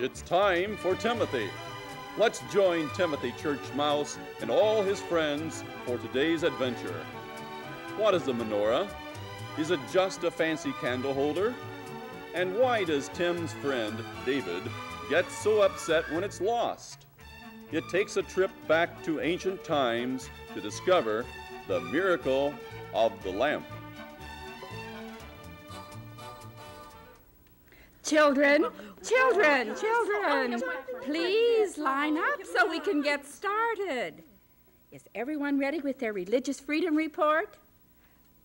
It's time for Timothy. Let's join Timothy Church Mouse and all his friends for today's adventure. What is a menorah? Is it just a fancy candle holder? And why does Tim's friend, David, get so upset when it's lost? It takes a trip back to ancient times to discover the miracle of the lamp. Children, please line up so we can get started. Is everyone ready with their religious freedom report?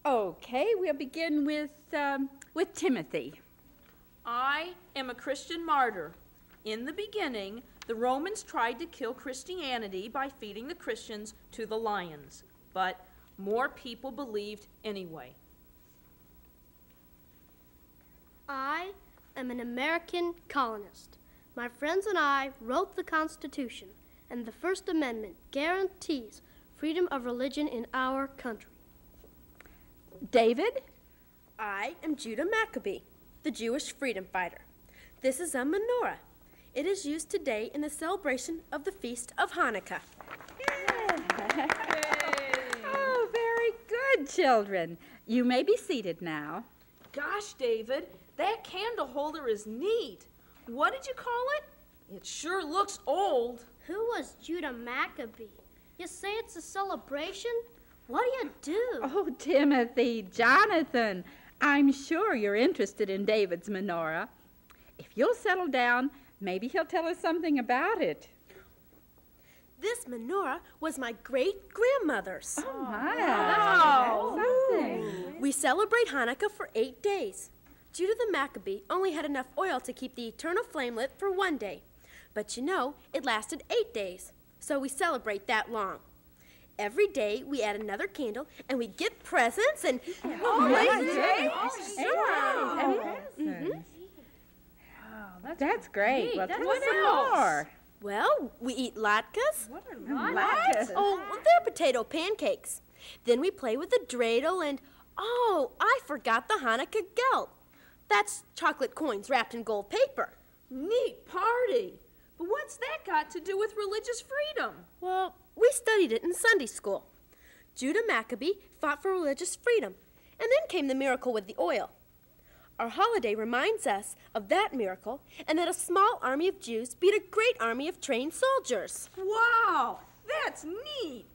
Okay, we'll begin with Timothy. I am a Christian martyr. In the beginning, the Romans tried to kill Christianity by feeding the Christians to the lions, but more people believed anyway. I am an American colonist. My friends and I wrote the Constitution, and the First Amendment guarantees freedom of religion in our country. David? I am Judah Maccabee, the Jewish freedom fighter. This is a menorah. It is used today in the celebration of the Feast of Hanukkah. Oh, very good, children. You may be seated now. Gosh, David, that candle holder is neat. What did you call it? It sure looks old. Who was Judah Maccabee? You say it's a celebration? What do you do? Oh, Timothy, Jonathan, I'm sure you're interested in David's menorah. If you'll settle down, maybe he'll tell us something about it. This menorah was my great-grandmother's. Oh, my. Wow. Something. We celebrate Hanukkah for 8 days. Judah the Maccabee only had enough oil to keep the eternal flame lit for 1 day. But you know, it lasted 8 days, so we celebrate that long. Every day we add another candle and we get presents and... That's great. Well, tell us What some else? more. Well, we eat latkes. What are Latkes? Oh, they're potato pancakes. Then we play with the dreidel and... Oh, I forgot the Hanukkah gelt. That's chocolate coins wrapped in gold paper. Neat party. But what's that got to do with religious freedom? Well, we studied it in Sunday school. Judah Maccabee fought for religious freedom, and then came the miracle with the oil. Our holiday reminds us of that miracle and that a small army of Jews beat a great army of trained soldiers. Wow, that's neat.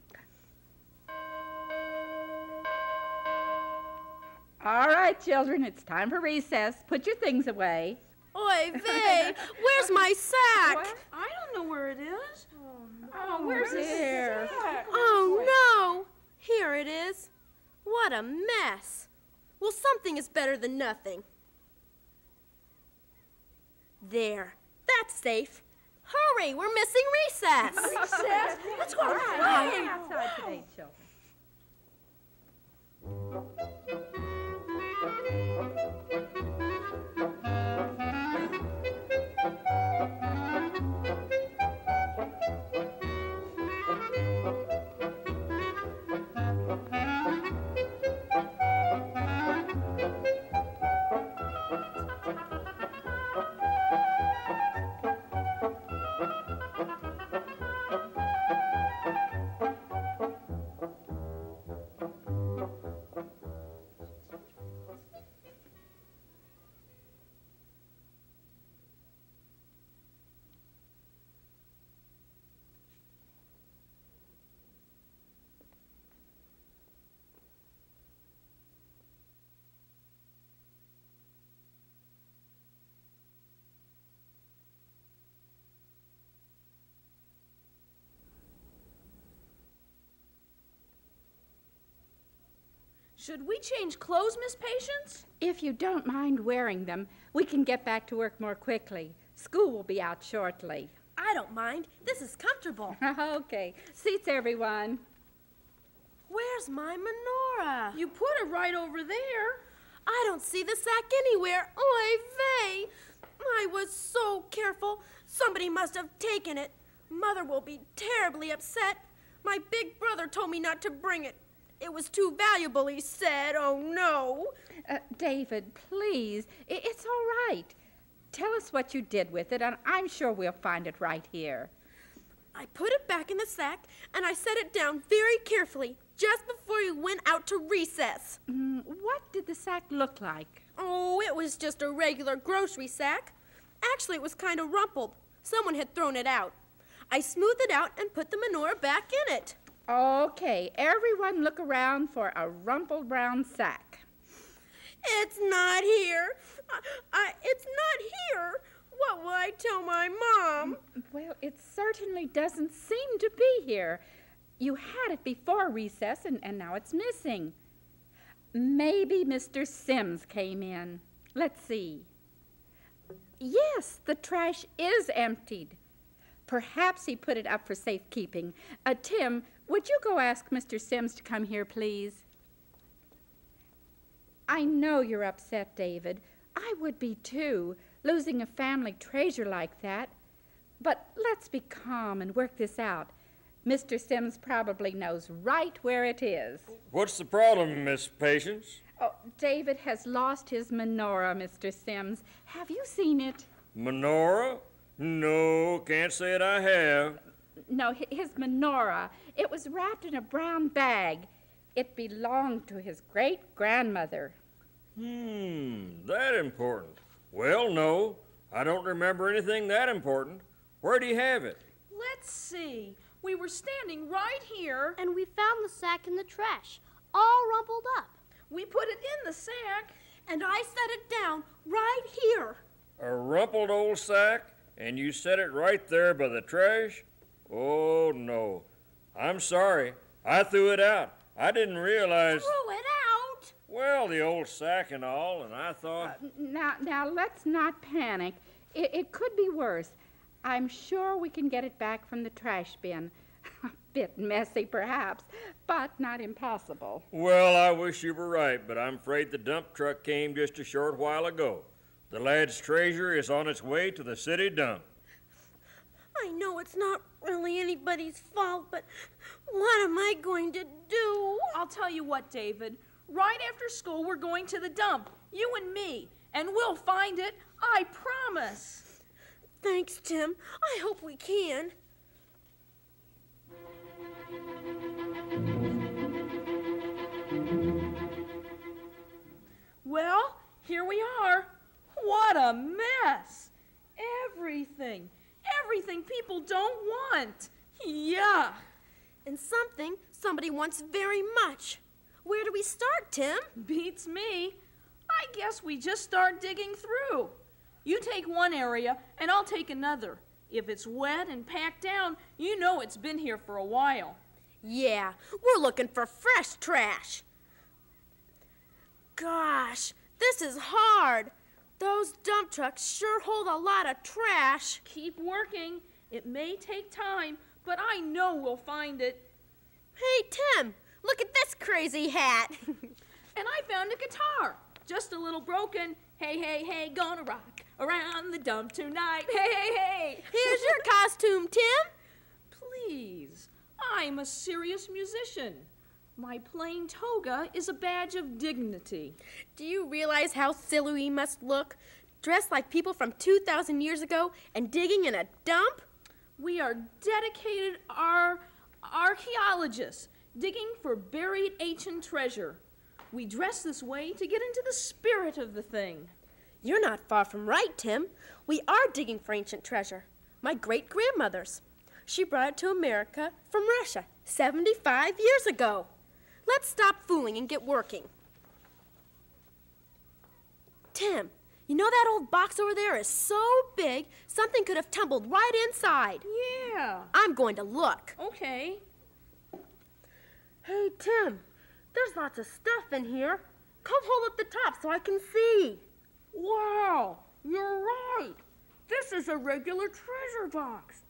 All right, children, it's time for recess. Put your things away. Oy vey, where's my sack? I don't know where it is. Oh, where's here? Oh, no. Here it is. What a mess. Well, something is better than nothing. There. That's safe. Hurry, we're missing recess. Recess? Let's go. Outside today, children. Should we change clothes, Miss Patience? If you don't mind wearing them, we can get back to work more quickly. School will be out shortly. I don't mind. This is comfortable. Okay. Seats, everyone. Where's my menorah? You put it right over there. I don't see the sack anywhere. Oy vey. I was so careful. Somebody must have taken it. Mother will be terribly upset. My big brother told me not to bring it. It was too valuable, he said. Oh, no. David, please. It's all right. Tell us what you did with it, and I'm sure we'll find it right here. I put it back in the sack, and I set it down very carefully just before we went out to recess. What did the sack look like? Oh, it was just a regular grocery sack. Actually, it was kind of rumpled. Someone had thrown it out. I smoothed it out and put the menorah back in it. Okay, everyone look around for a rumpled brown sack. It's not here. It's not here. What will I tell my mom? Well, it certainly doesn't seem to be here. You had it before recess, and now it's missing. Maybe Mr. Sims came in. Let's see. Yes, the trash is emptied. Perhaps he put it up for safekeeping. Tim, would you go ask Mr. Sims to come here, please? I know you're upset, David. I would be too, losing a family treasure like that. But let's be calm and work this out. Mr. Sims probably knows right where it is. What's the problem, Miss Patience? Oh, David has lost his menorah, Mr. Sims. Have you seen it? Menorah? No, can't say it I have. No, his menorah. It was wrapped in a brown bag. It belonged to his great-grandmother. That important. Well, no, I don't remember anything that important. Where'd he have it? Let's see. We were standing right here. And we found the sack in the trash, all rumpled up. We put it in the sack. And I set it down right here. A rumpled old sack, and you set it right there by the trash? Oh, no. I'm sorry. I threw it out. I didn't realize... Threw it out? Well, the old sack and all, and I thought... Now, let's not panic. It could be worse. I'm sure we can get it back from the trash bin. A bit messy, perhaps, but not impossible. Well, I wish you were right, but I'm afraid the dump truck came just a short while ago. The lad's treasure is on its way to the city dump. I know it's not really anybody's fault, but what am I going to do? I'll tell you what, David. Right after school, we're going to the dump, you and me, and we'll find it, I promise. Thanks, Tim. I hope we can. Well, here we are. What a mess. Everything people don't want. Yuck. And something somebody wants very much. Where do we start, Tim? Beats me. I guess we just start digging through. You take one area, and I'll take another. If it's wet and packed down, you know it's been here for a while. Yeah, we're looking for fresh trash. Gosh, this is hard. Those dump trucks sure hold a lot of trash. Keep working. It may take time, but I know we'll find it. Hey, Tim, look at this crazy hat. And I found a guitar, just a little broken. Hey, hey, hey, gonna rock around the dump tonight. Hey, hey, hey. Here's your costume, Tim. Please, I'm a serious musician. My plain toga is a badge of dignity. Do you realize how silly we must look? Dressed like people from 2,000 years ago and digging in a dump? We are dedicated archaeologists, digging for buried ancient treasure. We dress this way to get into the spirit of the thing. You're not far from right, Tim. We are digging for ancient treasure. My great-grandmother's. She brought it to America from Russia 75 years ago. Let's stop fooling and get working. Tim, you know that old box over there is so big, something could have tumbled right inside. Yeah. I'm going to look. Okay. Hey, Tim, there's lots of stuff in here. Come hold up the top so I can see. Wow, you're right. This is a regular treasure box.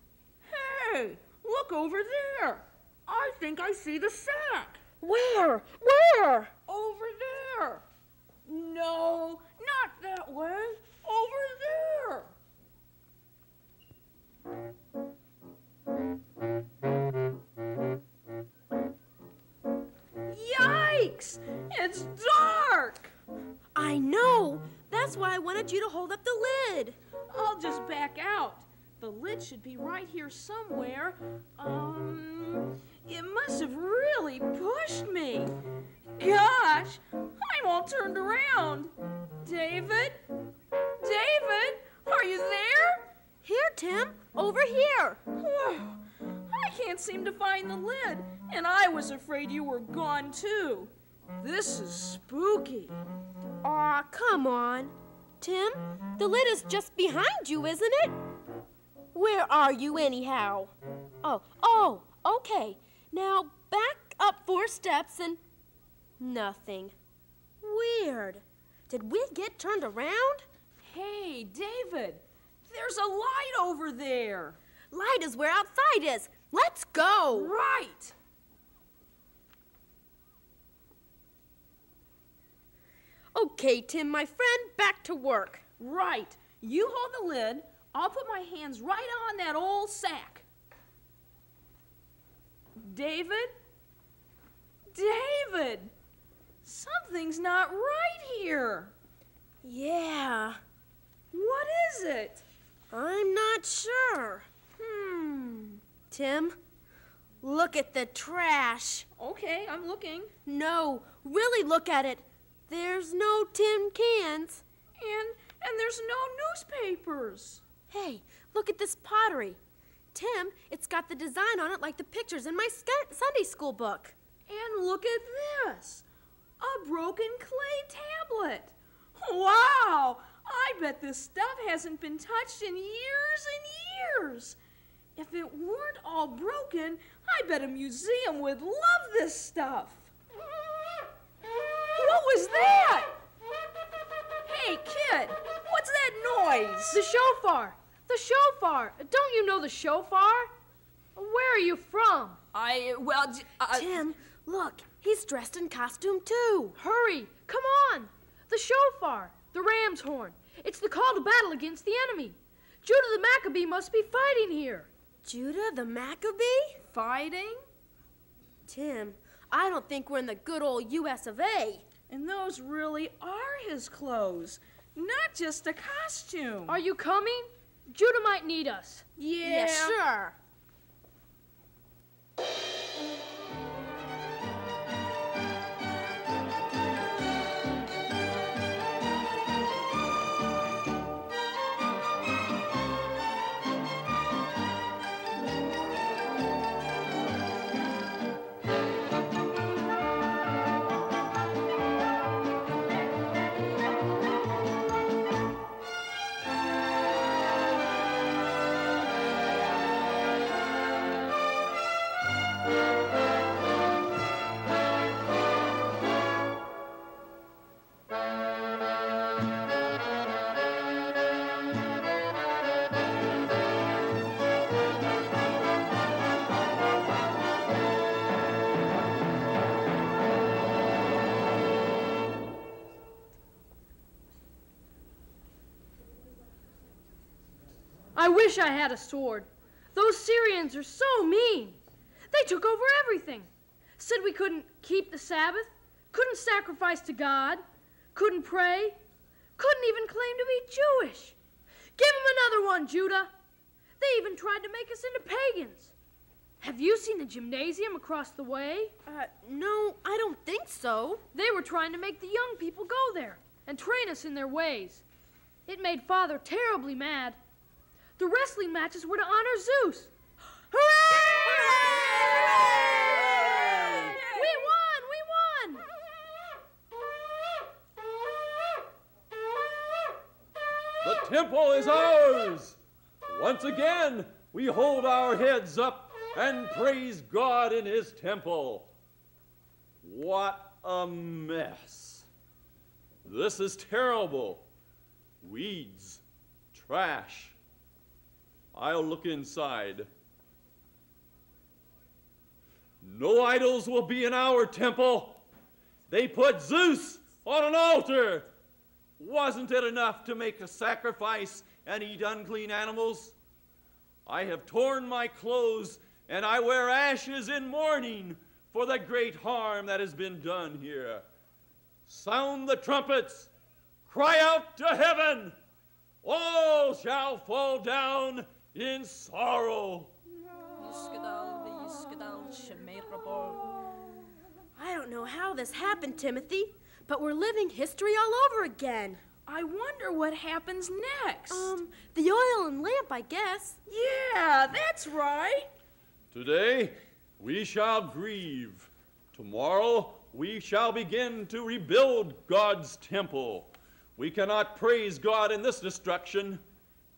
Hey, look over there. I think I see the sack. Where? Where? Over there. No, not that way. Over there. Yikes! It's dark! I know. That's why I wanted you to hold up the lid. I'll just back out. The lid should be right here somewhere. It must have really pushed me. Gosh, I'm all turned around. David? David, are you there? Here, Tim, over here. Whew, I can't seem to find the lid, and I was afraid you were gone too. This is spooky. Aw, come on. Tim, the lid is just behind you, isn't it? Where are you anyhow? Oh, okay. Now back up 4 steps and nothing. Weird. Did we get turned around? Hey, David, there's a light over there. Light is where outside is. Let's go. Right. Okay, Tim, my friend, back to work. Right. You hold the lid. I'll put my hands right on that old sack. David? David! Something's not right here. Yeah, What is it? I'm not sure. Tim, look at the trash. Okay, I'm looking. No, really look at it. There's no tin cans. And there's no newspapers. Hey, look at this pottery. Tim, it's got the design on it like the pictures in my Sunday school book. And look at this. A broken clay tablet. Wow! I bet this stuff hasn't been touched in years and years. If it weren't all broken, I bet a museum would love this stuff. What was that? Hey, kid, what's that noise? The shofar! The shofar! Don't you know the shofar? Where are you from? Tim, look, he's dressed in costume too. Hurry! Come on! The shofar! The ram's horn! It's the call to battle against the enemy. Judah the Maccabee must be fighting here. Judah the Maccabee? Fighting? Tim, I don't think we're in the good old US of A. And those really are his clothes, not just a costume. Are you coming? Judah might need us. Yeah. Sure. I wish I had a sword. Those Syrians are so mean. They took over everything. Said we couldn't keep the Sabbath, couldn't sacrifice to God, couldn't pray, couldn't even claim to be Jewish. Give them another one, Judah. They even tried to make us into pagans. Have you seen the gymnasium across the way? No, I don't think so. They were trying to make the young people go there and train us in their ways. It made Father terribly mad. The wrestling matches were to honor Zeus. Hooray! We won! The temple is ours! Once again, we hold our heads up and praise God in his temple. What a mess. This is terrible. Weeds, trash. I'll look inside. No idols will be in our temple. They put Zeus on an altar. Wasn't it enough to make a sacrifice and eat unclean animals? I have torn my clothes, and I wear ashes in mourning for the great harm that has been done here. Sound the trumpets. Cry out to heaven. all shall fall down in sorrow. I don't know how this happened, Timothy, but we're living history all over again. I wonder what happens next. The oil and lamp, I guess. Yeah, that's right. Today we shall grieve. Tomorrow we shall begin to rebuild God's temple. We cannot praise God in this destruction.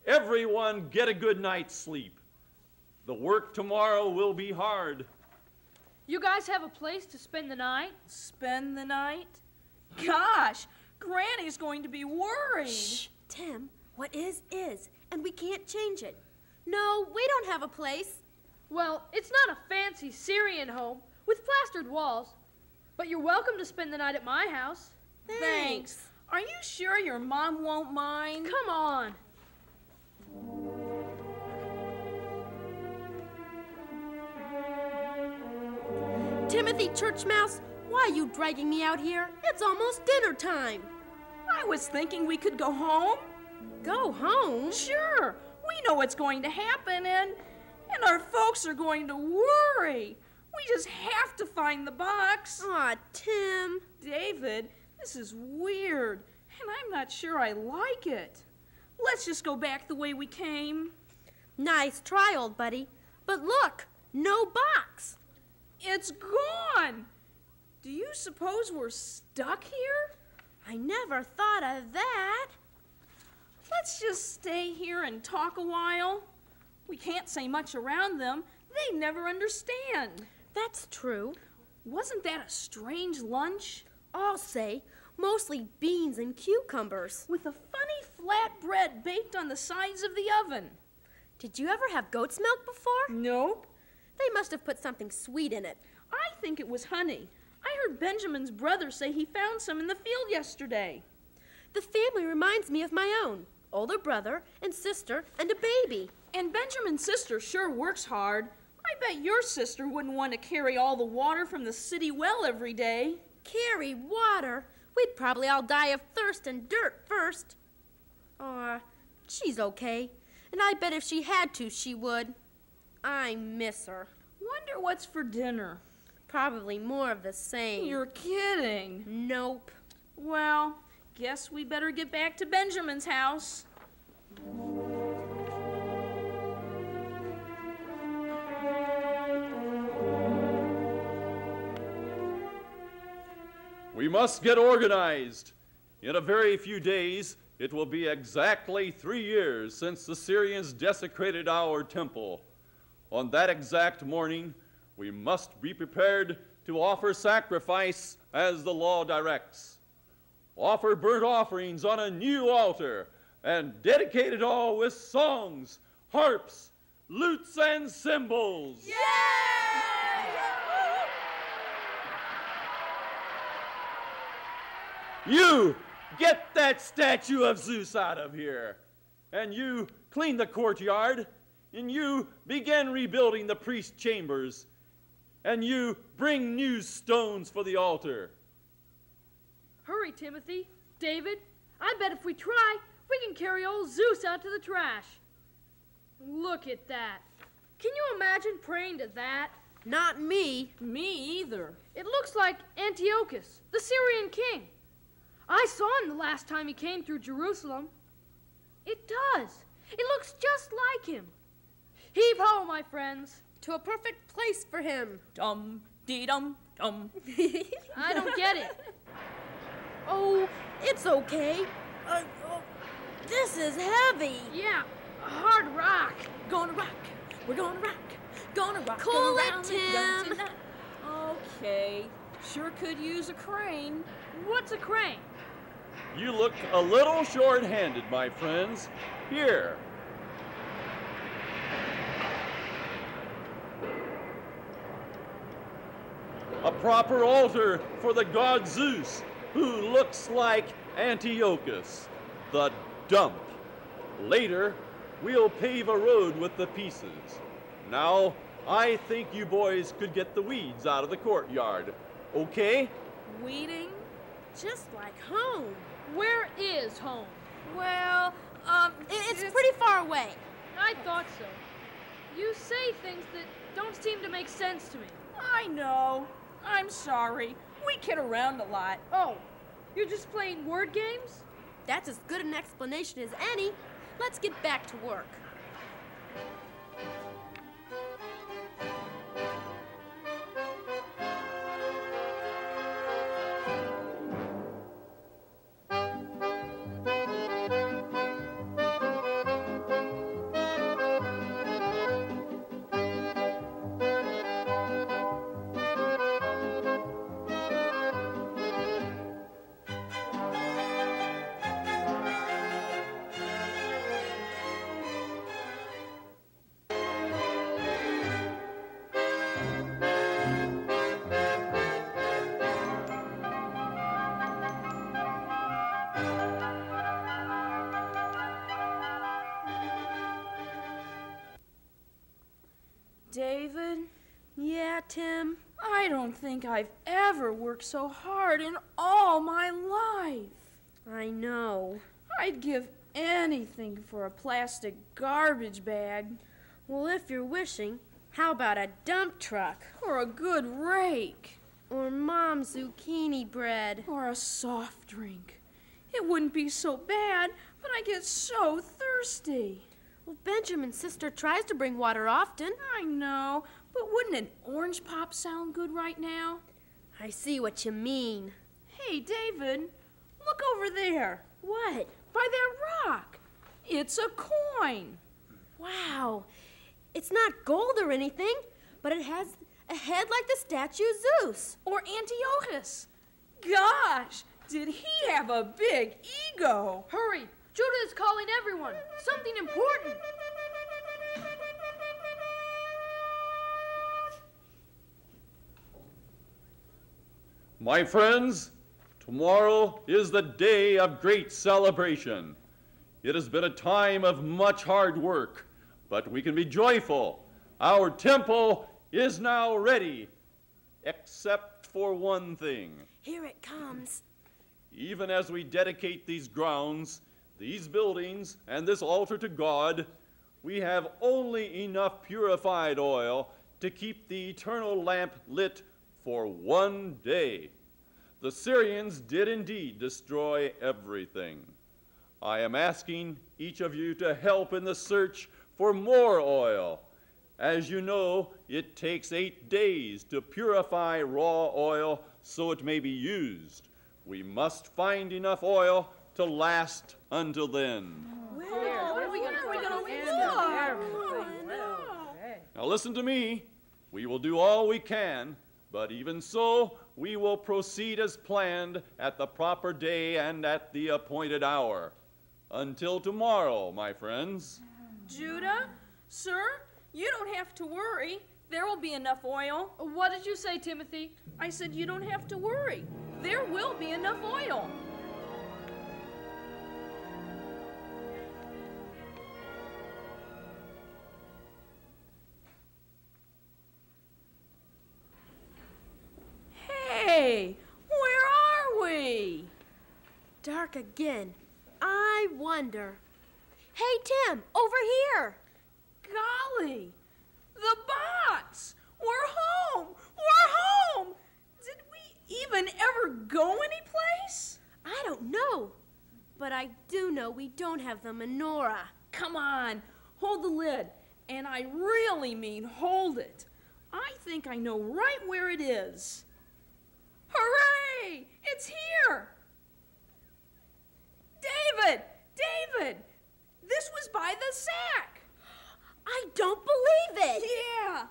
Everyone get a good night's sleep. The work tomorrow will be hard. You guys have a place to spend the night? Spend the night? Gosh, Granny's going to be worried. Shh, Tim, what is, and we can't change it. No, we don't have a place. Well, it's not a fancy Syrian home with plastered walls, but you're welcome to spend the night at my house. Thanks. Are you sure your mom won't mind? Come on. Timothy Church Mouse, why are you dragging me out here? It's almost dinner time. I was thinking we could go home. Go home? Sure. We know what's going to happen, and our folks are going to worry. We just have to find the box. Aw, Tim. David, this is weird, and I'm not sure I like it. Let's just go back the way we came. Nice try, old buddy. But look, no box. It's gone. Do you suppose we're stuck here? I never thought of that. Let's just stay here and talk a while. We can't say much around them. They never understand. That's true. Wasn't that a strange lunch? I'll say, mostly beans and cucumbers. With a funny flat bread baked on the sides of the oven. Did you ever have goat's milk before? Nope. They must have put something sweet in it. I think it was honey. I heard Benjamin's brother say he found some in the field yesterday. The family reminds me of my own. Older brother and sister and a baby. And Benjamin's sister sure works hard. I bet your sister wouldn't want to carry all the water from the city well every day. Carry water? We'd probably all die of thirst and dirt first. Aw, she's okay. And I bet if she had to, she would. I miss her. Wonder what's for dinner. Probably more of the same. You're kidding. Nope. Well, guess we better get back to Benjamin's house. We must get organized. In a very few days, it will be exactly 3 years since the Syrians desecrated our temple. On that exact morning, we must be prepared to offer sacrifice as the law directs. Offer burnt offerings on a new altar and dedicate it all with songs, harps, lutes, and cymbals. You get that statue of Zeus out of here. And you clean the courtyard. And you begin rebuilding the priest chambers. And you bring new stones for the altar. Hurry, Timothy. David, I bet if we try, we can carry old Zeus out to the trash. Look at that. Can you imagine praying to that? Not me. Me either. It looks like Antiochus, the Syrian king. I saw him the last time he came through Jerusalem. It does. It looks just like him. Heave ho, my friends. To a perfect place for him. Dum-dee-dum-dum. I don't get it. Oh, it's okay. This is heavy. Yeah, a hard rock. Gonna rock. We're gonna rock. Gonna rock. Cool it, around Tim. tonight. Okay. Sure could use a crane. What's a crane? You look a little short-handed, my friends. Here. A proper altar for the god Zeus, who looks like Antiochus, the dump. Later, we'll pave a road with the pieces. Now, I think you boys could get the weeds out of the courtyard. Okay? Weeding? Just like home. Where is home? Well, It's pretty far away. I thought so. You say things that don't seem to make sense to me. I know. I'm sorry. We kid around a lot. Oh, you're just playing word games? That's as good an explanation as any. Let's get back to work. David, Yeah, Tim? I don't think I've ever worked so hard in all my life. I know. I'd give anything for a plastic garbage bag Well, if you're wishing, how about a dump truck? or a good rake Or Mom's zucchini bread? or a soft drink. It wouldn't be so bad, but I get so thirsty. Well, Benjamin's sister tries to bring water often. I know, but wouldn't an orange pop sound good right now? I see what you mean. Hey, David, look over there. What? By that rock. It's a coin. Wow. It's not gold or anything, but it has a head like the statue Zeus. Or Antiochus. Gosh, did he have a big ego? Hurry! Judah is calling everyone. Something important. My friends, tomorrow is the day of great celebration. It has been a time of much hard work, but we can be joyful. Our temple is now ready, except for one thing. Here it comes. Even as we dedicate these grounds, these buildings, and this altar to God, we have only enough purified oil to keep the eternal lamp lit for one day. The Syrians did indeed destroy everything. I am asking each of you to help in the search for more oil. As you know, it takes 8 days to purify raw oil so it may be used. We must find enough oil to last until then. Now listen to me. We will do all we can, but even so, we will proceed as planned at the proper day and at the appointed hour. Until tomorrow, my friends. Judah, sir, you don't have to worry. There will be enough oil. What did you say, Timothy? I said you don't have to worry. There will be enough oil. Hey, where are we? Dark again. I wonder. Hey, Tim, over here. Golly, the box! We're home! We're home! Did we even ever go anyplace? I don't know, but I do know we don't have the menorah. Come on, hold the lid. And I really mean hold it. I think I know right where it is. Hooray! It's here! David! David! This was by the sack! I don't believe it. Yeah!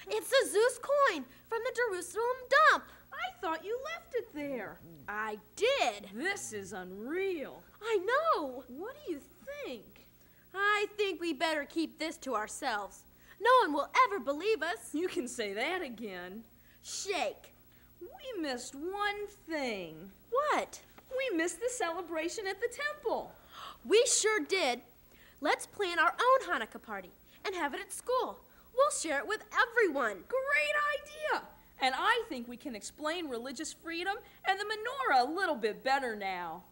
It's the Zeus coin from the Jerusalem dump. I thought you left it there. I did. This is unreal. I know. What do you think? I think we better keep this to ourselves. No one will ever believe us. You can say that again. Shake. We missed one thing. What? We missed the celebration at the temple. We sure did. Let's plan our own Hanukkah party and have it at school. We'll share it with everyone. Great idea. And I think we can explain religious freedom and the menorah a little bit better now.